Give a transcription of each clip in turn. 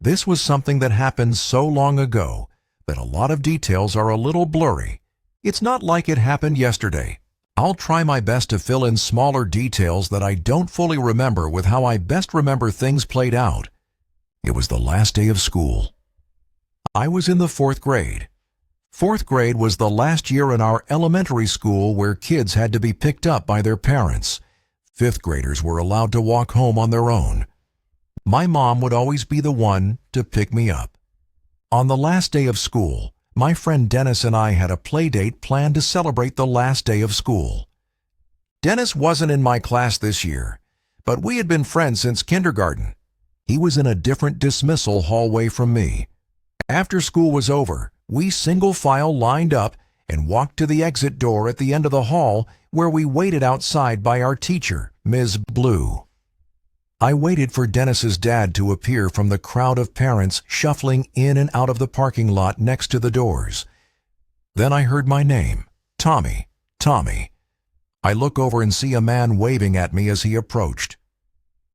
This was something that happened so long ago that a lot of details are a little blurry. It's not like it happened yesterday. I'll try my best to fill in smaller details that I don't fully remember with how I best remember things played out. It was the last day of school. I was in the 4th grade. 4th grade was the last year in our elementary school where kids had to be picked up by their parents. 5th graders were allowed to walk home on their own. My mom would always be the one to pick me up. On the last day of school, my friend Dennis and I had a play date planned to celebrate the last day of school. Dennis wasn't in my class this year, but we had been friends since kindergarten. He was in a different dismissal hallway from me. After school was over, we single file lined up and walked to the exit door at the end of the hall where we waited outside by our teacher, Ms. Blue. I waited for Dennis's dad to appear from the crowd of parents shuffling in and out of the parking lot next to the doors. Then I heard my name, Tommy, Tommy. I look over and see a man waving at me as he approached.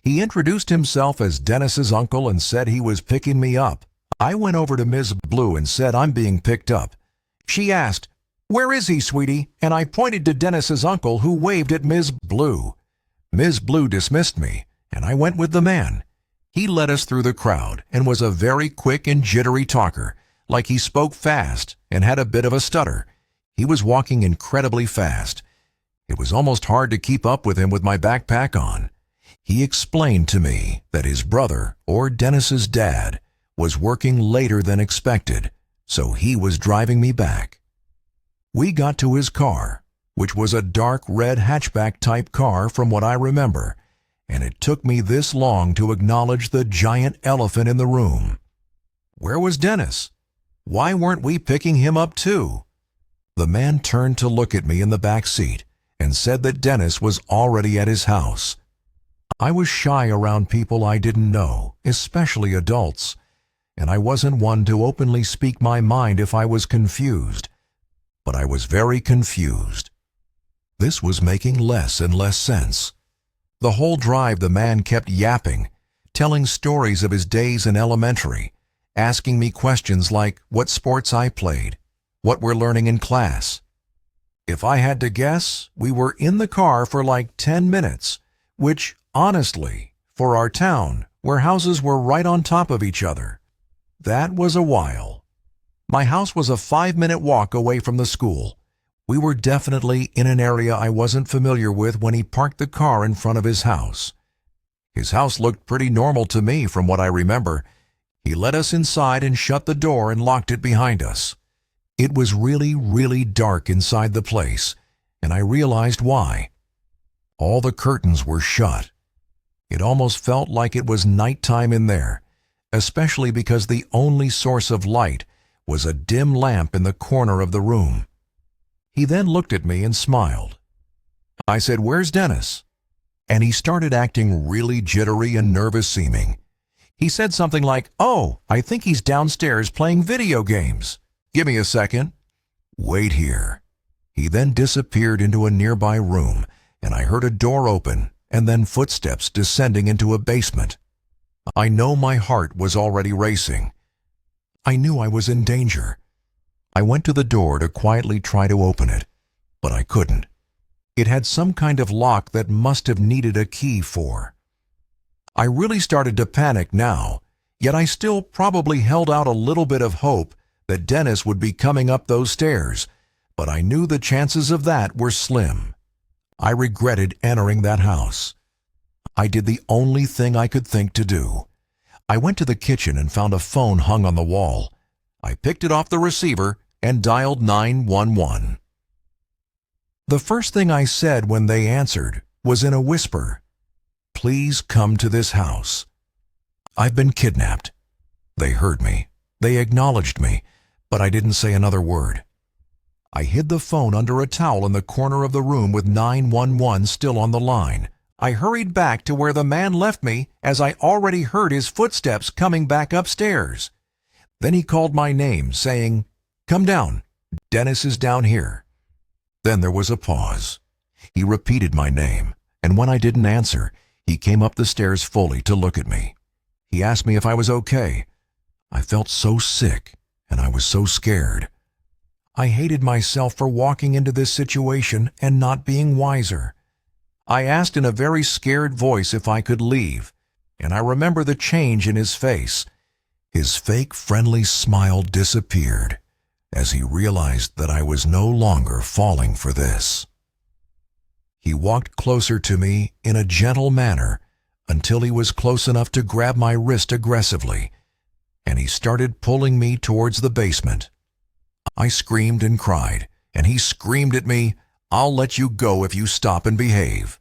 He introduced himself as Dennis's uncle and said he was picking me up. I went over to Ms. Blue and said I'm being picked up. She asked, "Where is he, sweetie?" And I pointed to Dennis's uncle, who waved at Ms. Blue. Ms. Blue dismissed me, and I went with the man. He led us through the crowd and was a very quick and jittery talker, like he spoke fast and had a bit of a stutter. He was walking incredibly fast. It was almost hard to keep up with him with my backpack on. He explained to me that his brother, or Dennis's dad, was working later than expected, so he was driving me back. We got to his car, which was a dark red hatchback type car from what I remember, and it took me this long to acknowledge the giant elephant in the room. Where was Dennis? Why weren't we picking him up too? The man turned to look at me in the back seat and said that Dennis was already at his house. I was shy around people I didn't know, especially adults, and I wasn't one to openly speak my mind if I was confused. But I was very confused. This was making less and less sense. The whole drive the man kept yapping, telling stories of his days in elementary, asking me questions like what sports I played, what we're learning in class. If I had to guess, we were in the car for like 10 minutes, which, honestly, for our town, where houses were right on top of each other, that was a while. My house was a 5-minute walk away from the school. We were definitely in an area I wasn't familiar with when he parked the car in front of his house. His house looked pretty normal to me from what I remember. He let us inside and shut the door and locked it behind us. It was really, really dark inside the place, and I realized why. All the curtains were shut. It almost felt like it was nighttime in there, especially because the only source of light was a dim lamp in the corner of the room. He then looked at me and smiled. I said, "Where's Dennis?" And he started acting really jittery and nervous seeming. He said something like, "Oh, I think he's downstairs playing video games. Give me a second." "Wait here." He then disappeared into a nearby room, and I heard a door open and then footsteps descending into a basement. I know my heart was already racing. I knew I was in danger. I went to the door to quietly try to open it, but I couldn't. It had some kind of lock that must have needed a key for. I really started to panic now, yet I still probably held out a little bit of hope that Dennis would be coming up those stairs, but I knew the chances of that were slim. I regretted entering that house. I did the only thing I could think to do. I went to the kitchen and found a phone hung on the wall. I picked it off the receiver and dialed 911. The first thing I said when they answered was in a whisper, "Please come to this house. I've been kidnapped." They heard me. They acknowledged me, but I didn't say another word. I hid the phone under a towel in the corner of the room with 911 still on the line. I hurried back to where the man left me as I already heard his footsteps coming back upstairs. Then he called my name, saying, "Come down. Dennis is down here." Then there was a pause. He repeated my name, and when I didn't answer, he came up the stairs fully to look at me. He asked me if I was okay, I felt so sick, and I was so scared. I hated myself for walking into this situation and not being wiser. I asked in a very scared voice if I could leave, and I remember the change in his face. His fake friendly smile disappeared as he realized that I was no longer falling for this. He walked closer to me in a gentle manner until he was close enough to grab my wrist aggressively, and he started pulling me towards the basement. I screamed and cried, and he screamed at me, "I'll let you go if you stop and behave."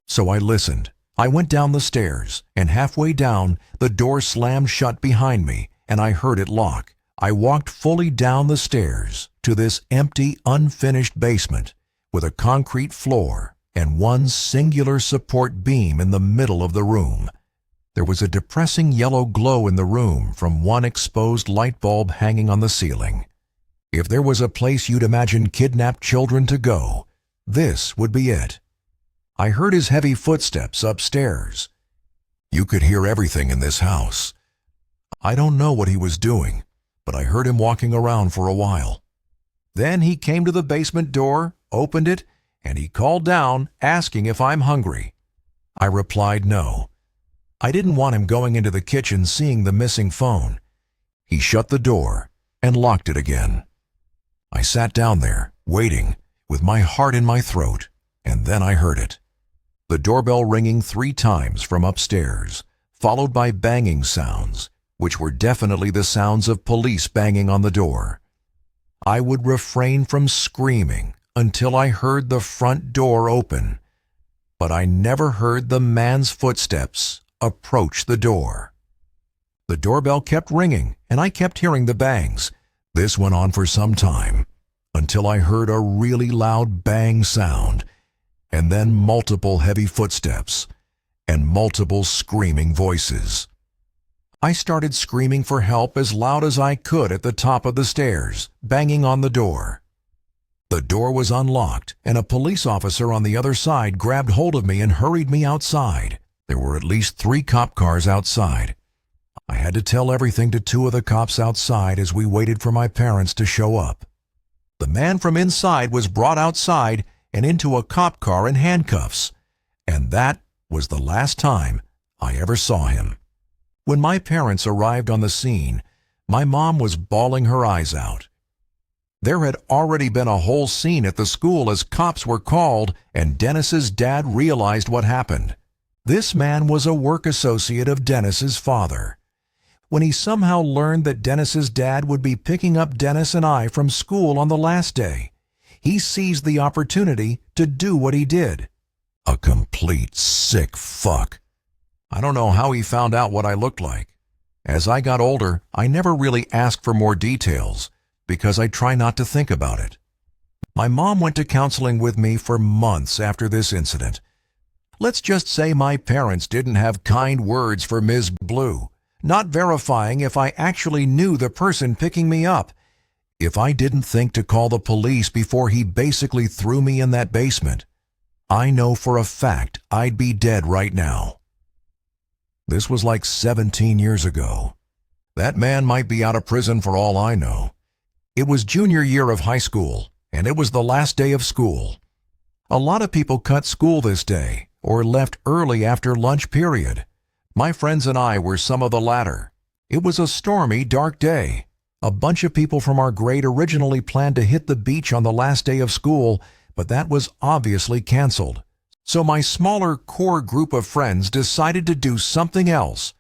So I listened. I went down the stairs, and halfway down, the door slammed shut behind me, and I heard it lock. I walked fully down the stairs to this empty, unfinished basement with a concrete floor and one singular support beam in the middle of the room. There was a depressing yellow glow in the room from one exposed light bulb hanging on the ceiling. If there was a place you'd imagine kidnapped children to go, this would be it. I heard his heavy footsteps upstairs. You could hear everything in this house. I don't know what he was doing, but I heard him walking around for a while. Then he came to the basement door, opened it, and he called down, asking if I'm hungry. I replied no. I didn't want him going into the kitchen seeing the missing phone. He shut the door and locked it again. I sat down there, waiting, with my heart in my throat, and then I heard it. The doorbell ringing 3 times from upstairs, followed by banging sounds, which were definitely the sounds of police banging on the door. I would refrain from screaming until I heard the front door open, but I never heard the man's footsteps approach the door. The doorbell kept ringing, and I kept hearing the bangs. This went on for some time, until I heard a really loud bang sound, and then multiple heavy footsteps, and multiple screaming voices. I started screaming for help as loud as I could at the top of the stairs, banging on the door. The door was unlocked, and a police officer on the other side grabbed hold of me and hurried me outside. There were at least 3 cop cars outside. I had to tell everything to 2 of the cops outside as we waited for my parents to show up. The man from inside was brought outside and into a cop car in handcuffs, and that was the last time I ever saw him. When my parents arrived on the scene, my mom was bawling her eyes out. There had already been a whole scene at the school as cops were called, and Dennis's dad realized what happened. This man was a work associate of Dennis's father. When he somehow learned that Dennis's dad would be picking up Dennis and I from school on the last day, he seized the opportunity to do what he did. A complete sick fuck. I don't know how he found out what I looked like. As I got older, I never really asked for more details because I try not to think about it. My mom went to counseling with me for months after this incident. Let's just say my parents didn't have kind words for Ms. Blue, not verifying if I actually knew the person picking me up. If I didn't think to call the police before he basically threw me in that basement, I know for a fact I'd be dead right now. This was like 17 years ago. That man might be out of prison for all I know. It was junior year of high school, and it was the last day of school. A lot of people cut school this day or left early after lunch period. My friends and I were some of the latter. It was a stormy, dark day. A bunch of people from our grade originally planned to hit the beach on the last day of school, but that was obviously canceled. So my smaller core group of friends decided to do something else.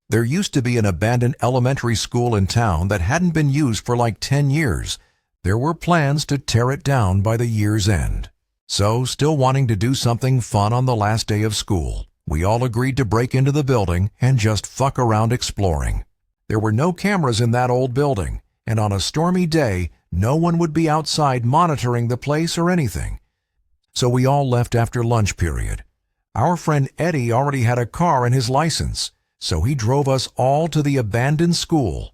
There used to be an abandoned elementary school in town that hadn't been used for like 10 years. There were plans to tear it down by the year's end. So, still wanting to do something fun on the last day of school, we all agreed to break into the building and just fuck around exploring. There were no cameras in that old building, and on a stormy day, no one would be outside monitoring the place or anything. So we all left after lunch period. Our friend Eddie already had a car and his license, so he drove us all to the abandoned school.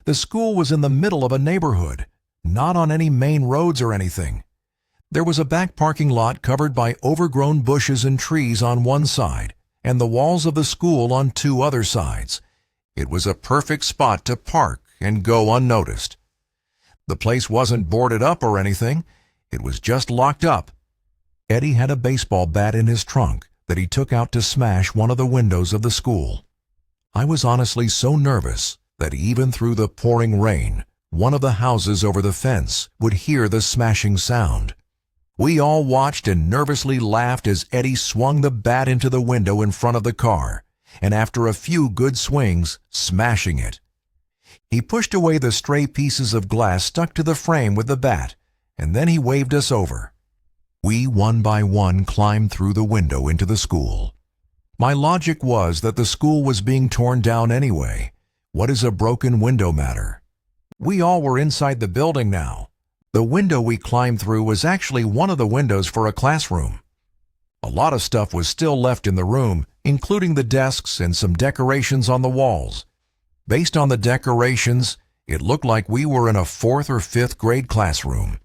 The school was in the middle of a neighborhood, not on any main roads or anything. There was a back parking lot covered by overgrown bushes and trees on one side, and the walls of the school on 2 other sides. It was a perfect spot to park and go unnoticed. The place wasn't boarded up or anything. It was just locked up. Eddie had a baseball bat in his trunk that he took out to smash one of the windows of the school. I was honestly so nervous that even through the pouring rain, one of the houses over the fence would hear the smashing sound. We all watched and nervously laughed as Eddie swung the bat into the window in front of the car, and after a few good swings, smashing it. He pushed away the stray pieces of glass stuck to the frame with the bat, and then he waved us over. We one by one climbed through the window into the school. My logic was that the school was being torn down anyway. What does a broken window matter? We all were inside the building now. The window we climbed through was actually one of the windows for a classroom. A lot of stuff was still left in the room, including the desks and some decorations on the walls. Based on the decorations, it looked like we were in a 4th or 5th grade classroom.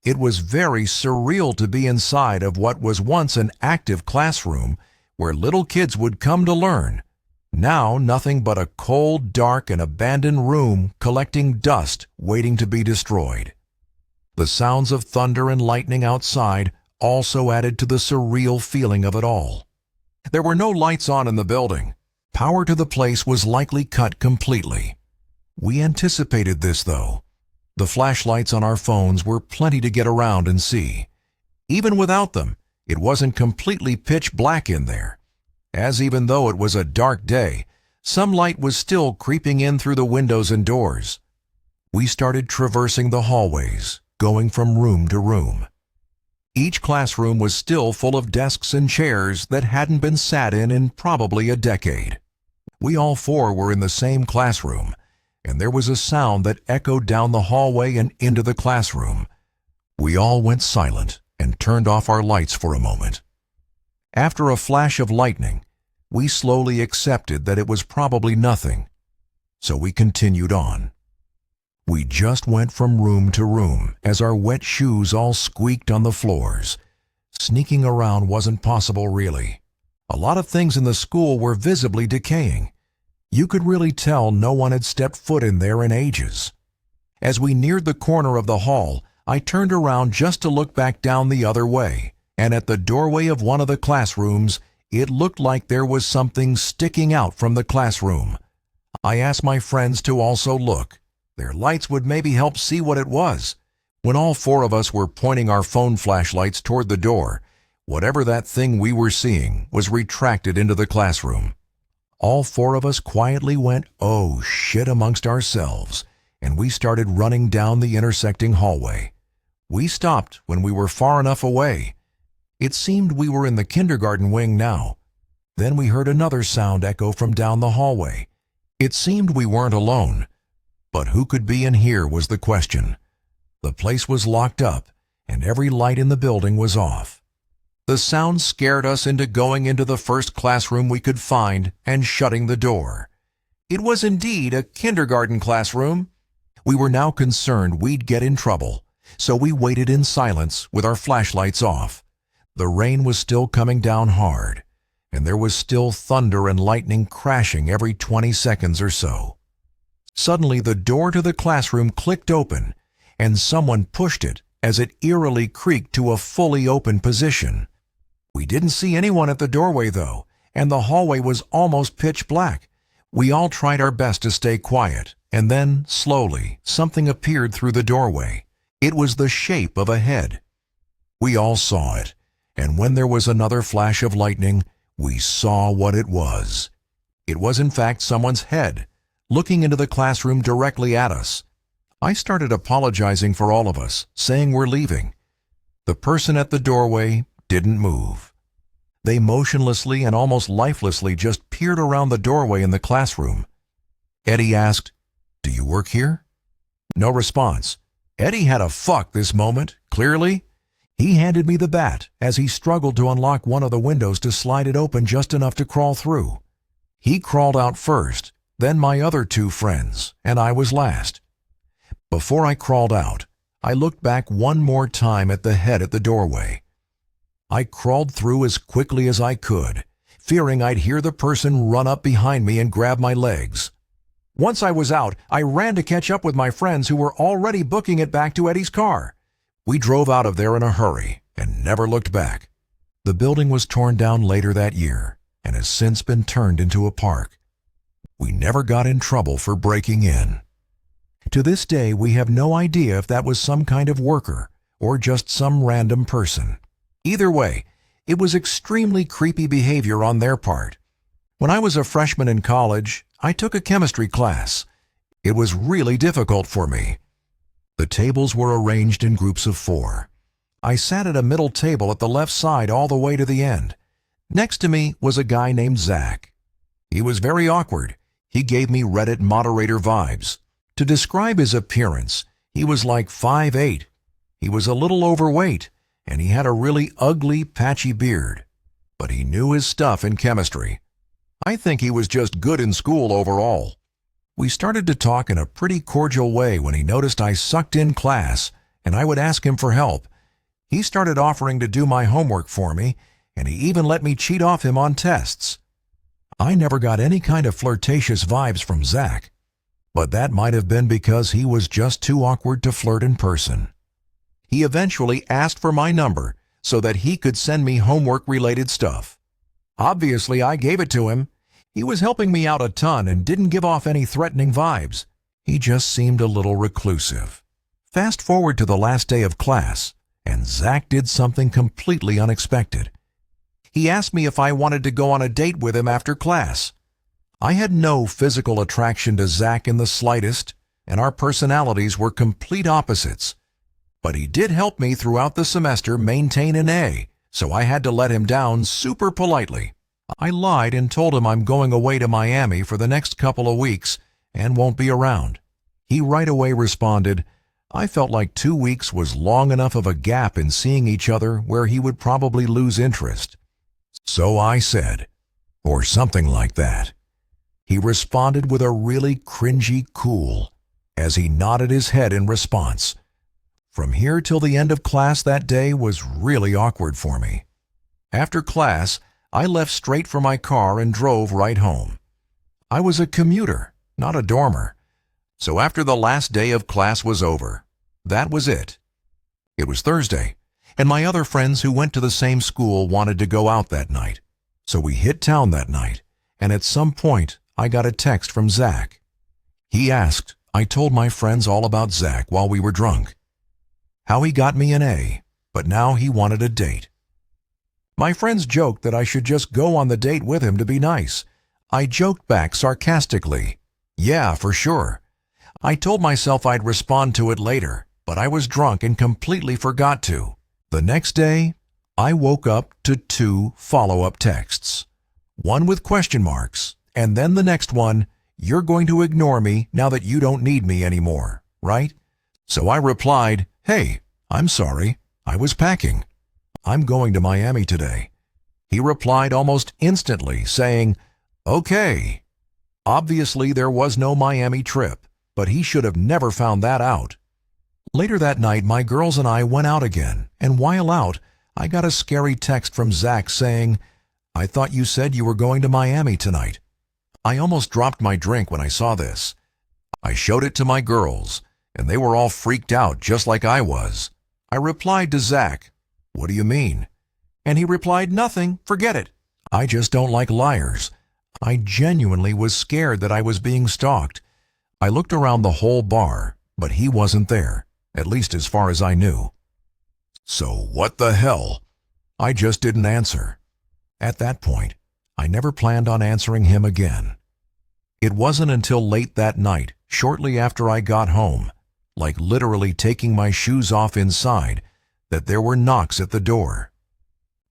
It was very surreal to be inside of what was once an active classroom where little kids would come to learn. Now nothing but a cold, dark, and abandoned room collecting dust waiting to be destroyed. The sounds of thunder and lightning outside also added to the surreal feeling of it all. There were no lights on in the building. Power to the place was likely cut completely. We anticipated this, though. The flashlights on our phones were plenty to get around and see. Even without them, it wasn't completely pitch black in there. As even though it was a dark day, some light was still creeping in through the windows and doors. We started traversing the hallways, going from room to room. Each classroom was still full of desks and chairs that hadn't been sat in probably a decade. We all 4 were in the same classroom, and there was a sound that echoed down the hallway and into the classroom. We all went silent and turned off our lights for a moment. After a flash of lightning, we slowly accepted that it was probably nothing, so we continued on. We just went from room to room as our wet shoes all squeaked on the floors. Sneaking around wasn't possible, really. A lot of things in the school were visibly decaying. You could really tell no one had stepped foot in there in ages. As we neared the corner of the hall, I turned around just to look back down the other way, and at the doorway of one of the classrooms, it looked like there was something sticking out from the classroom. I asked my friends to also look. Their lights would maybe help see what it was. When all 4 of us were pointing our phone flashlights toward the door, whatever that thing we were seeing was retracted into the classroom. All 4 of us quietly went, "Oh shit," amongst ourselves, and we started running down the intersecting hallway. We stopped when we were far enough away. It seemed we were in the kindergarten wing now. Then we heard another sound echo from down the hallway. It seemed we weren't alone. But who could be in here was the question. The place was locked up, and every light in the building was off. The sound scared us into going into the first classroom we could find and shutting the door. It was indeed a kindergarten classroom. We were now concerned we'd get in trouble, so we waited in silence with our flashlights off. The rain was still coming down hard, and there was still thunder and lightning crashing every 20 seconds or so. Suddenly, the door to the classroom clicked open, and someone pushed it as it eerily creaked to a fully open position. We didn't see anyone at the doorway, though, and the hallway was almost pitch black. We all tried our best to stay quiet, and then, slowly, something appeared through the doorway. It was the shape of a head. We all saw it, and when there was another flash of lightning, we saw what it was. It was in fact someone's head, looking into the classroom directly at us. I started apologizing for all of us, saying we're leaving. The person at the doorway didn't move. They motionlessly and almost lifelessly just peered around the doorway in the classroom. Eddie asked, "Do you work here?" No response. Eddie had a fuck this moment, clearly. He handed me the bat as he struggled to unlock one of the windows to slide it open just enough to crawl through. He crawled out first, then my other 2 friends, and I was last. Before I crawled out, I looked back one more time at the head at the doorway. I crawled through as quickly as I could, fearing I'd hear the person run up behind me and grab my legs. Once I was out, I ran to catch up with my friends who were already booking it back to Eddie's car. We drove out of there in a hurry and never looked back. The building was torn down later that year and has since been turned into a park. We never got in trouble for breaking in. To this day, we have no idea if that was some kind of worker or just some random person. Either way, it was extremely creepy behavior on their part. When I was a freshman in college, I took a chemistry class. It was really difficult for me. The tables were arranged in groups of 4. I sat at a middle table at the left side all the way to the end. Next to me was a guy named Zach. He was very awkward. He gave me Reddit moderator vibes. To describe his appearance, he was like 5'8". He was a little overweight, and he had a really ugly, patchy beard. But he knew his stuff in chemistry. I think he was just good in school overall. We started to talk in a pretty cordial way when he noticed I sucked in class, and I would ask him for help. He started offering to do my homework for me, and he even let me cheat off him on tests. I never got any kind of flirtatious vibes from Zach, but that might have been because he was just too awkward to flirt in person. He eventually asked for my number so that he could send me homework-related stuff. Obviously, I gave it to him. He was helping me out a ton and didn't give off any threatening vibes. He just seemed a little reclusive. Fast forward to the last day of class, and Zach did something completely unexpected. He asked me if I wanted to go on a date with him after class. I had no physical attraction to Zach in the slightest, and our personalities were complete opposites. But he did help me throughout the semester maintain an A, so I had to let him down super politely. I lied and told him I'm going away to Miami for the next couple of weeks and won't be around. He right away responded, I felt like 2 weeks was long enough of a gap in seeing each other where he would probably lose interest. So I said, or something like that. He responded with a really cringy cool as he nodded his head in response. From here till the end of class that day was really awkward for me. After class, I left straight for my car and drove right home. I was a commuter, not a dormer. So after the last day of class was over, that was it. It was Thursday, and my other friends who went to the same school wanted to go out that night. So we hit town that night, and at some point, I got a text from Zach. He asked, I told my friends all about Zach while we were drunk. How he got me an A, but now he wanted a date. My friends joked that I should just go on the date with him to be nice. I joked back sarcastically, yeah, for sure. I told myself I'd respond to it later, but I was drunk and completely forgot to. The next day, I woke up to 2 follow-up texts. One with question marks, and then the next one, you're going to ignore me now that you don't need me anymore, right? So I replied, hey, I'm sorry, I was packing. I'm going to Miami today. He replied almost instantly, saying, okay. Obviously, there was no Miami trip, but he should have never found that out. Later that night, my girls and I went out again, and while out, I got a scary text from Zach saying, I thought you said you were going to Miami tonight. I almost dropped my drink when I saw this. I showed it to my girls, and they were all freaked out just like I was. I replied to Zach, what do you mean? And he replied, nothing, forget it. I just don't like liars. I genuinely was scared that I was being stalked. I looked around the whole bar, but he wasn't there, at least as far as I knew. So what the hell? I just didn't answer. At that point, I never planned on answering him again. It wasn't until late that night, shortly after I got home, like literally taking my shoes off inside, that there were knocks at the door.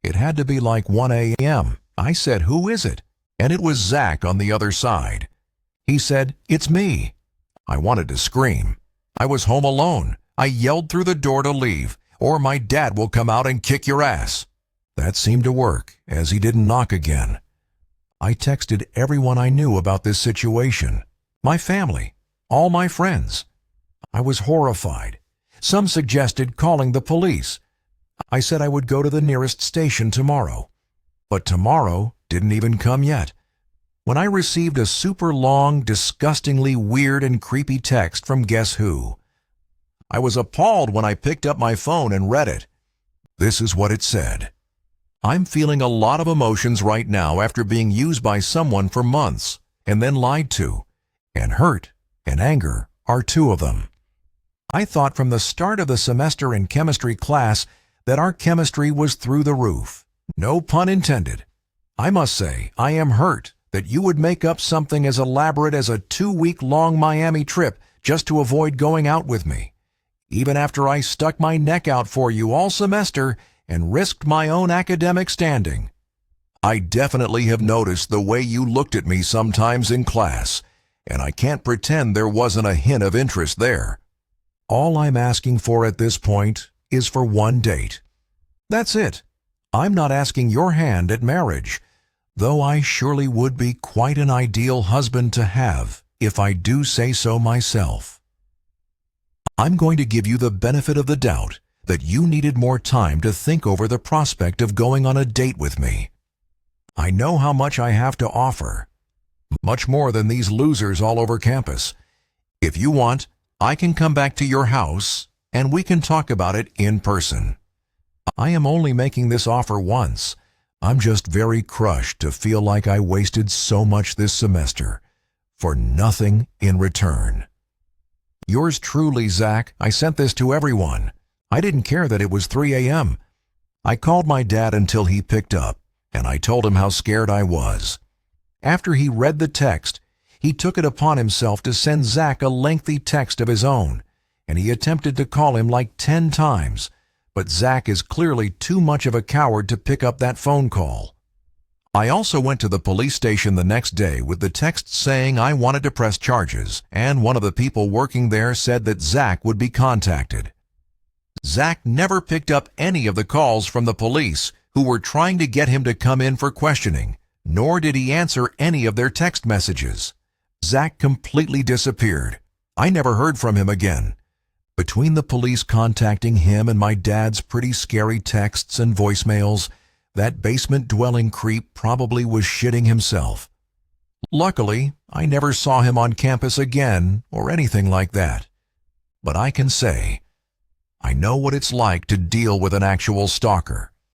It had to be like 1 a.m. I said, who is it? And it was Zach on the other side. He said, it's me. I wanted to scream. I was home alone. I yelled through the door to leave, or my dad will come out and kick your ass. That seemed to work, as he didn't knock again. I texted everyone I knew about this situation, my family, all my friends. I was horrified. Some suggested calling the police. I said I would go to the nearest station tomorrow. But tomorrow didn't even come yet, when I received a super long, disgustingly weird and creepy text from guess who. I was appalled when I picked up my phone and read it. This is what it said. I'm feeling a lot of emotions right now after being used by someone for months and then lied to, and hurt and anger are two of them. I thought from the start of the semester in chemistry class that our chemistry was through the roof. No pun intended. I must say, I am hurt that you would make up something as elaborate as a 2-week-long Miami trip just to avoid going out with me, even after I stuck my neck out for you all semester and risked my own academic standing. I definitely have noticed the way you looked at me sometimes in class, and I can't pretend there wasn't a hint of interest there. All I'm asking for at this point is for one date. That's it. I'm not asking your hand at marriage, though I surely would be quite an ideal husband to have if I do say so myself. I'm going to give you the benefit of the doubt that you needed more time to think over the prospect of going on a date with me. I know how much I have to offer, much more than these losers all over campus. If you want, I can come back to your house and we can talk about it in person. I am only making this offer once. I'm just very crushed to feel like I wasted so much this semester for nothing in return. Yours truly, Zach. I sent this to everyone. I didn't care that it was 3 a.m. I called my dad until he picked up, and I told him how scared I was. After he read the text, he took it upon himself to send Zach a lengthy text of his own, and he attempted to call him like 10 times, but Zach is clearly too much of a coward to pick up that phone call. I also went to the police station the next day with the text saying I wanted to press charges, and one of the people working there said that Zach would be contacted. Zach never picked up any of the calls from the police who were trying to get him to come in for questioning, nor did he answer any of their text messages. Zach completely disappeared. I never heard from him again. Between the police contacting him and my dad's pretty scary texts and voicemails, that basement-dwelling creep probably was shitting himself. Luckily, I never saw him on campus again or anything like that. But I can say, I know what it's like to deal with an actual stalker.